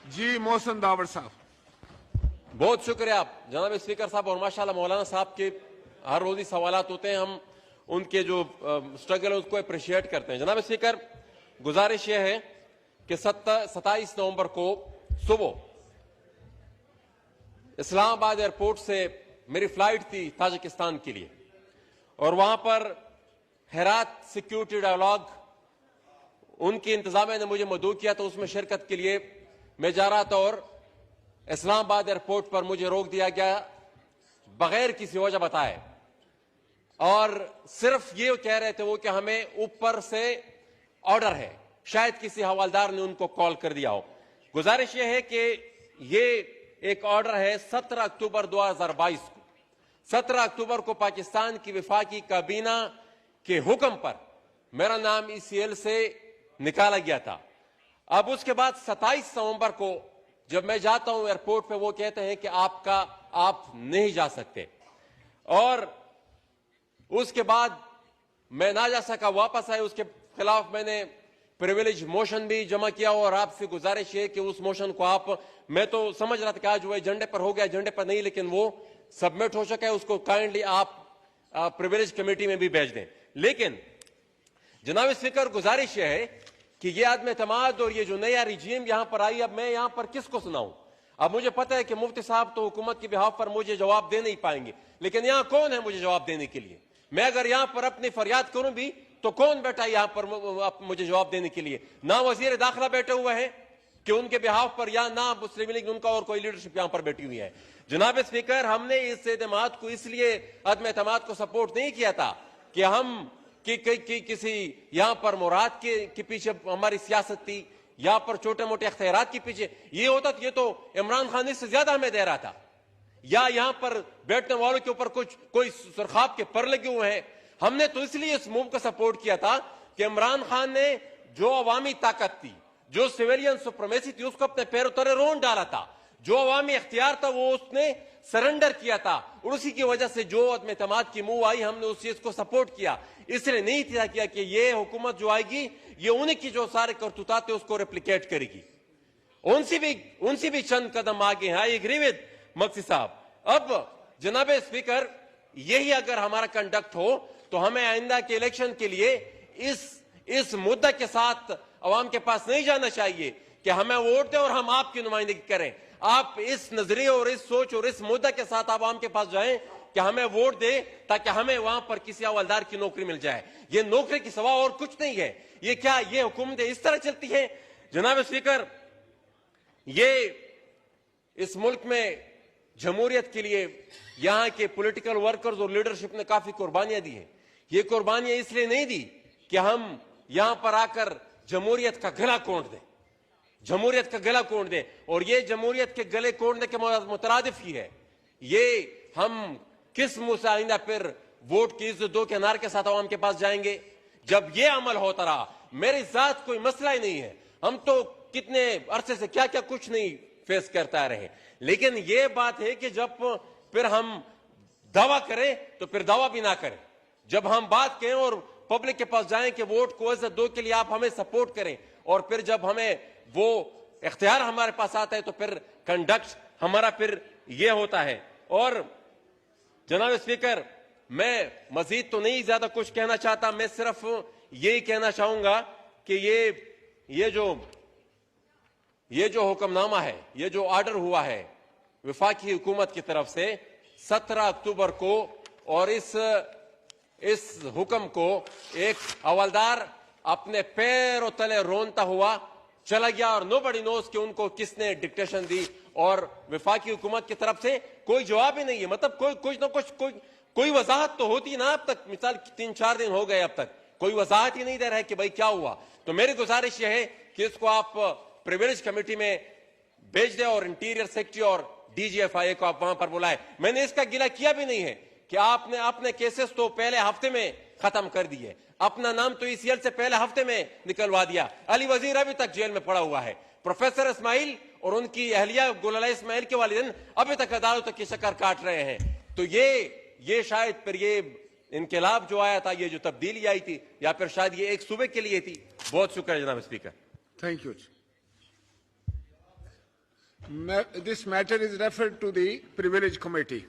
जी Mohsin the power साहब। बहुत शुक्रिया जनाब स्पीकर साहब। और माशाल्लाह मौलाना साहब के हर रोज ही सवालात होते हैं, हम उनके जो स्ट्रगल है उसको अप्रिशिएट करते हैं। जनाब स्पीकर, गुजारिश यह है कि 27 नवंबर को सुबह इस्लामाबाद एयरपोर्ट से मेरी फ्लाइट थी ताजिकिस्तान के लिए, और वहां पर हेरात सिक्योरिटी डायलॉग उनकी इंतजामिया ने मुझे मदऊ किया, तो उसमें शिरकत के लिए मैं जा रहा था और इस्लामाबाद एयरपोर्ट पर मुझे रोक दिया गया बगैर किसी वजह बताए, और सिर्फ ये कह रहे थे वो कि हमें ऊपर से ऑर्डर है। शायद किसी हवालदार ने उनको कॉल कर दिया हो। गुजारिश ये है कि ये एक ऑर्डर है 17 अक्टूबर 2022 को। 17 अक्टूबर को पाकिस्तान की वफाकी काबीना के हुक्म पर मेरा नाम ECL से निकाला गया था। अब उसके बाद 27 नवंबर को जब मैं जाता हूं एयरपोर्ट पे, वो कहते हैं कि आप नहीं जा सकते, और उसके बाद मैं ना जा सका, वापस आए। उसके खिलाफ मैंने प्रिविलेज मोशन भी जमा किया, और आपसे गुजारिश है कि उस मोशन को आप, मैं तो समझ रहा था कि आज वो एजेंडे पर हो गया, एजेंडे पर नहीं, लेकिन वो सबमिट हो चुका है, उसको काइंडली आप प्रिविलेज कमेटी में भी भेज दें। लेकिन जनाब स्पीकर, गुजारिश यह है कि ये आदम एतमाद और ये जो नया रिजीम यहां पर आई, अब मैं यहां पर किसको सुनाऊं? अब मुझे पता है कि मुफ्ती साहब तो हुकूमत के बिहाफ पर मुझे जवाब दे नहीं पाएंगे, लेकिन यहां कौन है मुझे जवाब देने के लिए? मैं अगर यहां पर अपनी फरियाद करूं भी तो कौन बैठा यहां पर मुझे जवाब देने के लिए? ना वजीर दाखिला बैठे हुए हैं कि उनके बिहाफ पर, या ना मुस्लिम लीग उनका और कोई लीडरशिप यहां पर बैठी हुई है। जनाब स्पीकर, हमने इस एतमाद को इसलिए अदम एतमाद को सपोर्ट नहीं किया था कि हम किसी यहां पर मुराद के पीछे हमारी सियासत थी, यहां पर छोटे मोटे अख्तियारात के पीछे ये होता, ये तो इमरान खान इससे ज्यादा हमें दे रहा था, या यहां पर बैठने वालों के ऊपर कोई सुरखाब के पर लगे हुए हैं। हमने तो इसलिए इस मूव को सपोर्ट किया था कि इमरान खान ने जो अवामी ताकत थी, जो सिविलियन सुप्रीमेसी थी, उसको अपने पैरों तले रोन डाला था। जो अवामी इख्तियार था वो उसने सरेंडर किया था, और उसी की वजह से जो अदम एतमाद की मूव आई, हमने उस चीज को सपोर्ट किया। इसलिए नहीं किया कि ये हुकूमत जो आएगी ये उन्हीं की जो सारे करतूतात है उसको रेप्लिकेट करेगी। उनसे भी चंद कदम आगे हैं। आई एग्री विद मक्सी साहब। अब जनाब स्पीकर, यही अगर हमारा कंडक्ट हो तो हमें आइंदा के इलेक्शन के लिए इस मुद्दा के साथ अवाम के पास नहीं जाना चाहिए कि हमें वोट दें और हम आपकी नुमाइंदगी करें। आप इस नजरिए और इस सोच और इस मुद्दा के साथ आवाम के पास जाएं कि हमें वोट दे ताकि हमें वहां पर किसी हवलदार की नौकरी मिल जाए। ये नौकरी की सवा और कुछ नहीं है। ये क्या ये हुकूमतें इस तरह चलती हैं? जनाब स्पीकर, ये इस मुल्क में जमहूरियत के लिए यहां के पॉलिटिकल वर्कर्स और लीडरशिप ने काफी कुर्बानियां दी हैं। ये कुर्बानियां इसलिए नहीं दी कि हम यहां पर आकर जमहूरियत का गला कोंट दें, जमहूरियत का गला कोंट दें, और ये जमहूरियत के गले कोंटने के मुतरादिफ ही है। ये हम किस मुंह से आइंदा फिर वोट की इज्जत दो के नारे के साथ अवाम के पास जाएंगे? जब ये अमल होता रहा, मेरी जात कोई मसला ही नहीं है, हम तो कितने अरसे से क्या क्या कुछ नहीं फेस करता रहे, लेकिन ये बात है कि जब फिर हम दावा करें तो फिर दावा भी ना करें। जब हम बात करें और पब्लिक के पास जाएं कि वोट को इज्जत दो के लिए आप हमें सपोर्ट करें, और फिर जब हमें वो इख्तियार हमारे पास आता है तो फिर कंडक्ट हमारा फिर ये होता है। और जनाब स्पीकर, मैं मजीद तो नहीं ज्यादा कुछ कहना चाहता, मैं सिर्फ यही कहना चाहूंगा कि ये जो हुक्मनामा है, ये जो ऑर्डर हुआ है वफाकी हुकूमत की तरफ से 17 अक्टूबर को, और इस हुक्म को एक हवलदार अपने पैरों तले रोनता हुआ चला गया, और नोबडी नोस कि उनको किसने डिक्टेशन दी, और वफाकी हुकूमत की तरफ से कोई जवाब ही नहीं है। मतलब कुछ ना कुछ कोई वजाहत तो होती ना। अब तक मिसाल 3-4 दिन हो गए, अब तक कोई वजाहत ही नहीं दे रहा है कि भाई क्या हुआ। तो मेरी गुजारिश यह है कि इसको आप प्रिविलेज कमेटी में भेज दें, और इंटीरियर सेक्रेटरी और DGFIA को आप वहां पर बुलाए। मैंने इसका गिला किया भी नहीं है कि आपने केसेस तो पहले हफ्ते में खत्म कर दिए, अपना नाम तो ECL से पहले हफ्ते में निकलवा दिया। अली वजीर अभी तक जेल में पड़ा हुआ है, प्रोफेसर इस्माइल और उनकी अहलिया गुलाला इस्माइल के वालिदैन अभी तक अदालतों की शक्कर काट रहे हैं। तो ये शायद फिर ये इनकलाब जो आया था, ये जो तब्दीली आई थी, या फिर शायद ये एक सूबे के लिए थी। बहुत शुक्रिया जनाब speaker. Thank you. This matter is referred to the Privilege Committee.